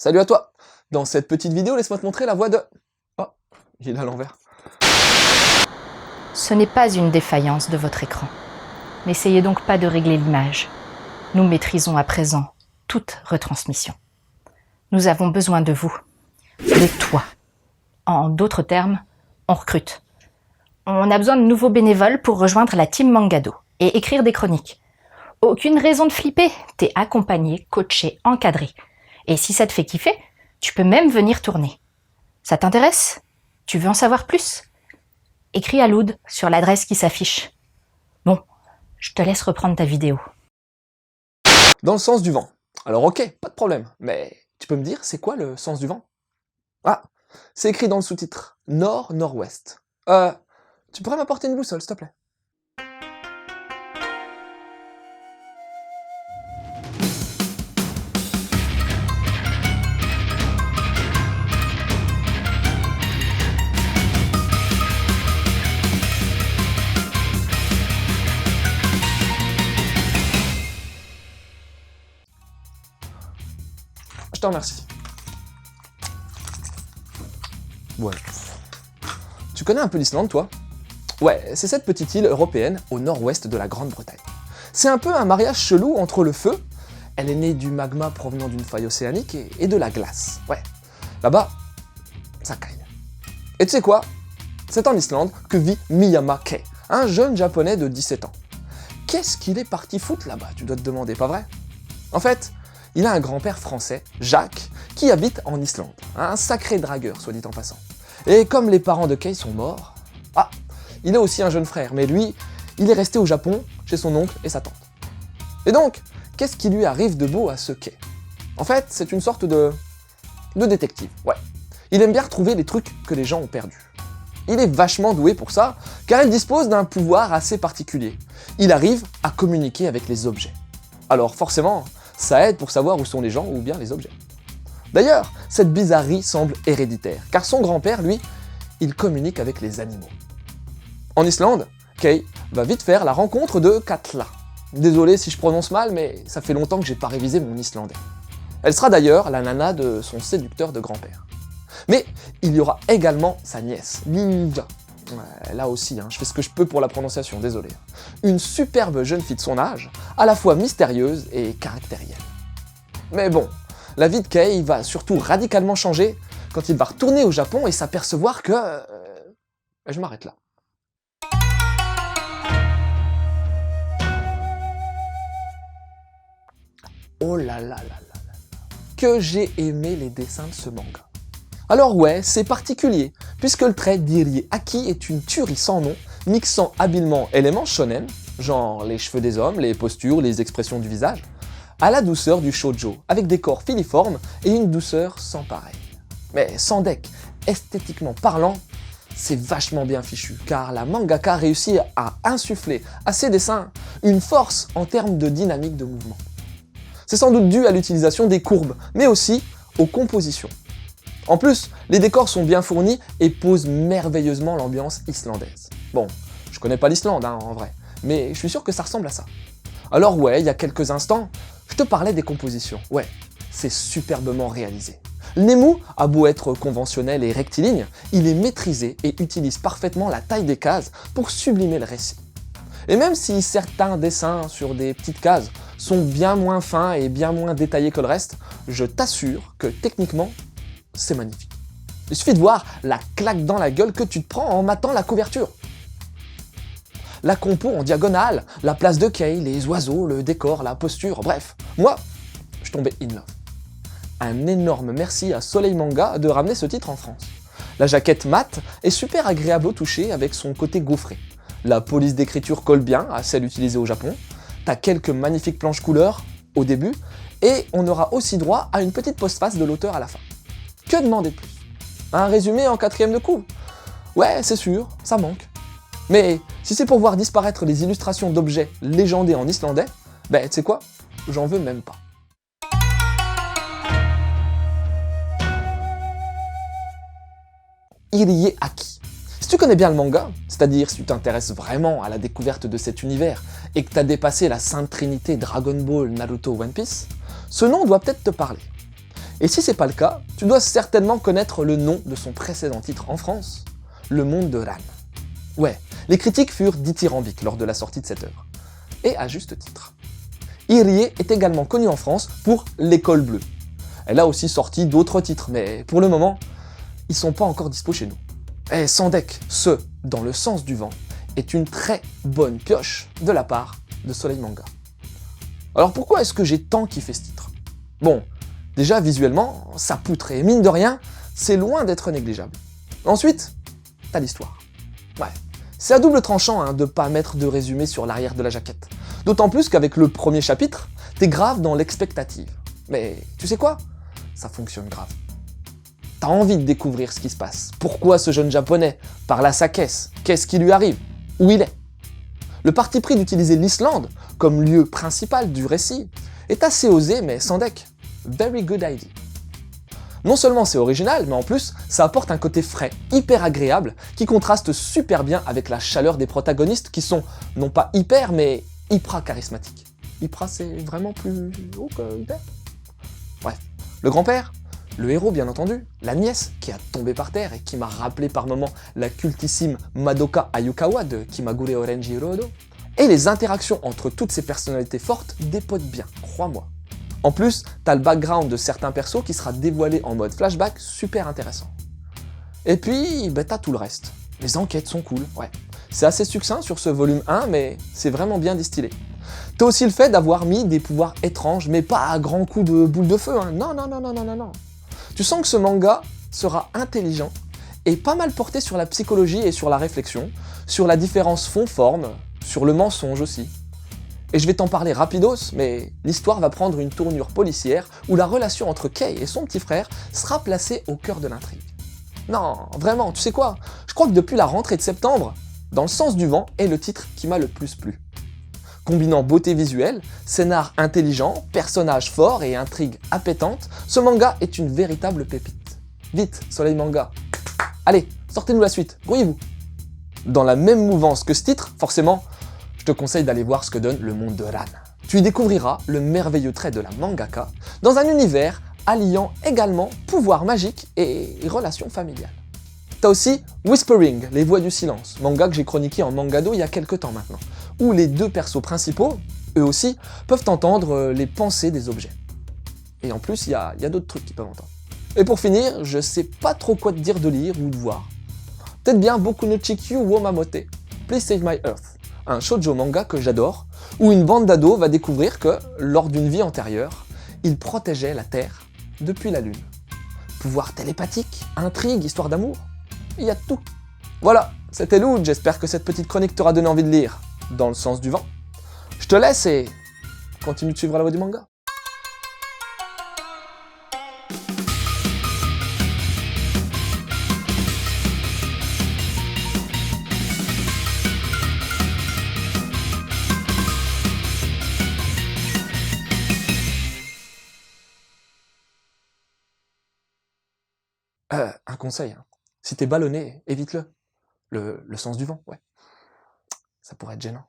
Salut à toi. Dans cette petite vidéo, laisse-moi te montrer la voix de... Oh, il est à l'envers. Ce n'est pas une défaillance de votre écran. N'essayez donc pas de régler l'image. Nous maîtrisons à présent toute retransmission. Nous avons besoin de vous, de toi. En d'autres termes, on recrute. On a besoin de nouveaux bénévoles pour rejoindre la team Mangado et écrire des chroniques. Aucune raison de flipper, t'es accompagné, coaché, encadré. Et si ça te fait kiffer, tu peux même venir tourner. Ça t'intéresse? Tu veux en savoir plus? Écris à Loud sur l'adresse qui s'affiche. Bon, je te laisse reprendre ta vidéo. Dans le sens du vent. Alors ok, pas de problème, mais tu peux me dire c'est quoi le sens du vent? Ah, c'est écrit dans le sous-titre. Nord-nord-ouest. Tu pourrais m'apporter une boussole, s'il te plaît? Je te remercie. Ouais. Tu connais un peu l'Islande, toi? Ouais, c'est cette petite île européenne au nord-ouest de la Grande-Bretagne. C'est un peu un mariage chelou entre le feu, elle est née du magma provenant d'une faille océanique, et de la glace. Ouais, là-bas, ça caille. Et tu sais quoi? C'est en Islande que vit Miyama Kei, un jeune japonais de 17 ans. Qu'est-ce qu'il est parti foutre là-bas, tu dois te demander, pas vrai? En fait, il a un grand-père français, Jacques, qui habite en Islande. Un sacré dragueur, soit dit en passant. Et comme les parents de Kei sont morts, il a aussi un jeune frère, mais lui, il est resté au Japon, chez son oncle et sa tante. Et donc, qu'est-ce qui lui arrive de beau à ce Kei? En fait, c'est une sorte de détective, ouais. Il aime bien retrouver les trucs que les gens ont perdus. Il est vachement doué pour ça, car il dispose d'un pouvoir assez particulier. Il arrive à communiquer avec les objets. Alors forcément, ça aide pour savoir où sont les gens ou bien les objets. D'ailleurs, cette bizarrerie semble héréditaire, car son grand-père, lui, il communique avec les animaux. En Islande, Kei va vite faire la rencontre de Katla. Désolé si je prononce mal, mais ça fait longtemps que j'ai pas révisé mon islandais. Elle sera d'ailleurs la nana de son séducteur de grand-père. Mais il y aura également sa nièce, Ninja. Ouais, là aussi, je fais ce que je peux pour la prononciation, désolé. Une superbe jeune fille de son âge, à la fois mystérieuse et caractérielle. Mais bon, la vie de Kei va surtout radicalement changer quand il va retourner au Japon et s'apercevoir que... Je m'arrête là. Oh là là là là là, que j'ai aimé les dessins de ce manga. Alors ouais, c'est particulier, puisque le trait d'Irie Aki est une tuerie sans nom, mixant habilement éléments shonen, genre les cheveux des hommes, les postures, les expressions du visage, à la douceur du shoujo, avec des corps filiformes et une douceur sans pareil. Mais sans deck, esthétiquement parlant, c'est vachement bien fichu, car la mangaka réussit à insuffler à ses dessins une force en termes de dynamique de mouvement. C'est sans doute dû à l'utilisation des courbes, mais aussi aux compositions. En plus, les décors sont bien fournis et posent merveilleusement l'ambiance islandaise. Bon, je connais pas l'Islande en vrai, mais je suis sûr que ça ressemble à ça. Alors ouais, il y a quelques instants, je te parlais des compositions. Ouais, c'est superbement réalisé. Nemu a beau être conventionnel et rectiligne, il est maîtrisé et utilise parfaitement la taille des cases pour sublimer le récit. Et même si certains dessins sur des petites cases sont bien moins fins et bien moins détaillés que le reste, je t'assure que techniquement, c'est magnifique. Il suffit de voir la claque dans la gueule que tu te prends en matant la couverture. La compo en diagonale, la place de Kei, les oiseaux, le décor, la posture, bref. Moi, je tombais in love. Un énorme merci à Soleil Manga de ramener ce titre en France. La jaquette mate est super agréable au toucher avec son côté gaufré. La police d'écriture colle bien à celle utilisée au Japon. T'as quelques magnifiques planches couleurs au début, et on aura aussi droit à une petite postface de l'auteur à la fin. Que demander de plus? Un résumé en 4e de coup? Ouais, c'est sûr, ça manque. Mais si c'est pour voir disparaître les illustrations d'objets légendés en islandais, tu sais quoi? J'en veux même pas. Irie Aki. Si tu connais bien le manga, c'est-à-dire si tu t'intéresses vraiment à la découverte de cet univers et que t'as dépassé la sainte trinité Dragon Ball, Naruto, One Piece, ce nom doit peut-être te parler. Et si c'est pas le cas, tu dois certainement connaître le nom de son précédent titre en France, Le Monde de Ran. Ouais, les critiques furent dithyrambiques lors de la sortie de cette œuvre. Et à juste titre. Irie est également connue en France pour L'École Bleue. Elle a aussi sorti d'autres titres, mais pour le moment, ils sont pas encore dispo chez nous. Et Sandek, ce Dans le sens du vent, est une très bonne pioche de la part de Soleil Manga. Alors pourquoi est-ce que j'ai tant kiffé ce titre? Bon, déjà visuellement, ça poutre et mine de rien, c'est loin d'être négligeable. Ensuite, t'as l'histoire. Ouais, c'est à double tranchant de pas mettre de résumé sur l'arrière de la jaquette. D'autant plus qu'avec le premier chapitre, t'es grave dans l'expectative. Mais tu sais quoi? Ça fonctionne grave. T'as envie de découvrir ce qui se passe. Pourquoi ce jeune japonais parle à sa caisse? Qu'est-ce qui lui arrive? Où il est? Le parti pris d'utiliser l'Islande comme lieu principal du récit est assez osé mais sans deck. Very good idea. Non seulement c'est original, mais en plus, ça apporte un côté frais, hyper agréable, qui contraste super bien avec la chaleur des protagonistes qui sont, non pas hyper, mais hyper charismatiques. Hyper, c'est vraiment plus haut que hyper. Bref, le grand-père, le héros bien entendu, la nièce qui a tombé par terre et qui m'a rappelé par moments la cultissime Madoka Ayukawa de Kimagure Orenji Rodo, et les interactions entre toutes ces personnalités fortes dépotent bien, crois-moi. En plus, t'as le background de certains persos qui sera dévoilé en mode flashback super intéressant. Et puis, t'as tout le reste. Les enquêtes sont cool, ouais. C'est assez succinct sur ce volume 1, mais c'est vraiment bien distillé. T'as aussi le fait d'avoir mis des pouvoirs étranges, mais pas à grands coups de boule de feu, Non, non, non, non, non, non, non. Tu sens que ce manga sera intelligent et pas mal porté sur la psychologie et sur la réflexion, sur la différence fond-forme, sur le mensonge aussi. Et je vais t'en parler rapidos, mais l'histoire va prendre une tournure policière où la relation entre Kei et son petit frère sera placée au cœur de l'intrigue. Non, vraiment, tu sais quoi? Je crois que depuis la rentrée de septembre, Dans le sens du vent est le titre qui m'a le plus plu. Combinant beauté visuelle, scénar intelligent, personnages forts et intrigue appétante, ce manga est une véritable pépite. Vite, Soleil Manga. Allez, sortez-nous la suite, grouillez-vous. Dans la même mouvance que ce titre, forcément, je te conseille d'aller voir ce que donne le monde de Ran. Tu y découvriras le merveilleux trait de la mangaka dans un univers alliant également pouvoir magique et relations familiales. T'as aussi Whispering, les voix du silence, manga que j'ai chroniqué en Mangado il y a quelques temps maintenant, où les deux persos principaux, eux aussi, peuvent entendre les pensées des objets. Et en plus, il y a d'autres trucs qu'ils peuvent entendre. Et pour finir, je sais pas trop quoi te dire de lire ou de voir. Peut-être bien Boku no Chikyu wo Mamote, Please Save My Earth, un shoujo manga que j'adore, où une bande d'ados va découvrir que, lors d'une vie antérieure, ils protégeaient la Terre depuis la Lune. Pouvoir télépathique, intrigue, histoire d'amour, il y a tout. Voilà, c'était Loud, j'espère que cette petite chronique t'aura donné envie de lire Dans le sens du vent. Je te laisse et continue de suivre la voie du manga. Un conseil, si t'es ballonné, évite-le. Le sens du vent, ouais. Ça pourrait être gênant.